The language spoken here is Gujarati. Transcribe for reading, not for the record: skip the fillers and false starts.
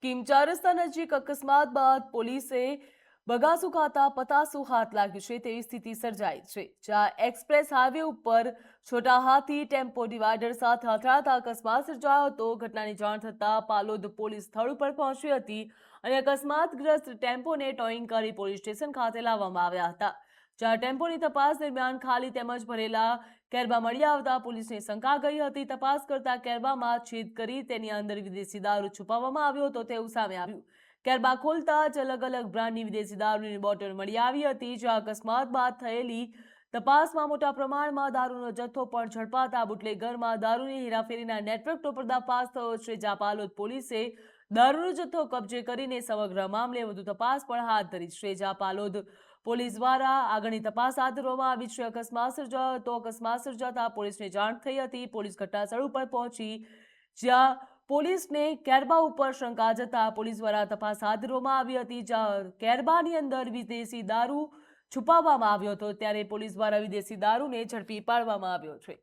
કિમ ચાર રસ્તા નજીક અકસ્માત બાદ પોલીસે બગાસુ ખાતા પતાસુ હાથ લાગ્યું છે તેવી સ્થિતિ સર્જાઈ છે, જ્યાં એક્સપ્રેસ હાઈવે ઉપર છોટા હાથી ટેમ્પો ડિવાઈડર સાથે અથડાતા અકસ્માત સર્જાયો હતો। ઘટનાની જાણ થતાં પાલોદ પોલીસ સ્થળ ઉપર પહોંચી હતી અને અકસ્માતગ્રસ્ત ટેમ્પોને ટોઈંગ કરી પોલીસ સ્ટેશન ખાતે લાવવામાં આવ્યા હતા, જ્યાં ટેમ્પોની તપાસ દરમિયાન ખાલી તેમજ ભરેલા કેરબા મળી આવતા પોલીસને શંકા ગઈ હતી। તપાસ કરતા કેરબામાં છેદ કરી તેની અંદર વિદેશી દારૂ છુપાવવામાં આવ્યો હતો તેવું સામે આવ્યું। કેરબા ખોલતા જ અલગ અલગ બ્રાન્ડની વિદેશી દારૂની બોટલ મળી આવી હતી, જ્યાં અકસ્માત બાદ થયેલી તપાસમાં મોટા પ્રમાણમાં દારૂનો જથ્થો પણ ઝડપાતા બુટલેગરમાં દારૂની હેરાફેરીના નેટવર્કનો પર્દાફાશ થયો છે, જ્યાં પાલોદ પોલીસે દારૂનો જથ્થો કબજે કરીને સમગ્ર મામલે વધુ તપાસ પણ હાથ ધરી છે, જ્યાં પાલોદ પોલીસ દ્વારા આગળની તપાસ હાથ ધરવામાં આવી છે। અકસ્માત સર્જાયો હતો। અકસ્માત સર્જાતા પોલીસને જાણ થઈ હતી। પોલીસ ઘટનાસ્થળ ઉપર પહોંચી, જ્યાં પોલીસને કેરબા ઉપર શંકા જતા પોલીસ દ્વારા તપાસ હાથ ધરવામાં આવી હતી, જ્યાં કેરબાની અંદર વિદેશી દારૂ છુપાવવામાં આવ્યો હતો, ત્યારે પોલીસ દ્વારા વિદેશી દારૂને ઝડપી પાડવામાં આવ્યો છે।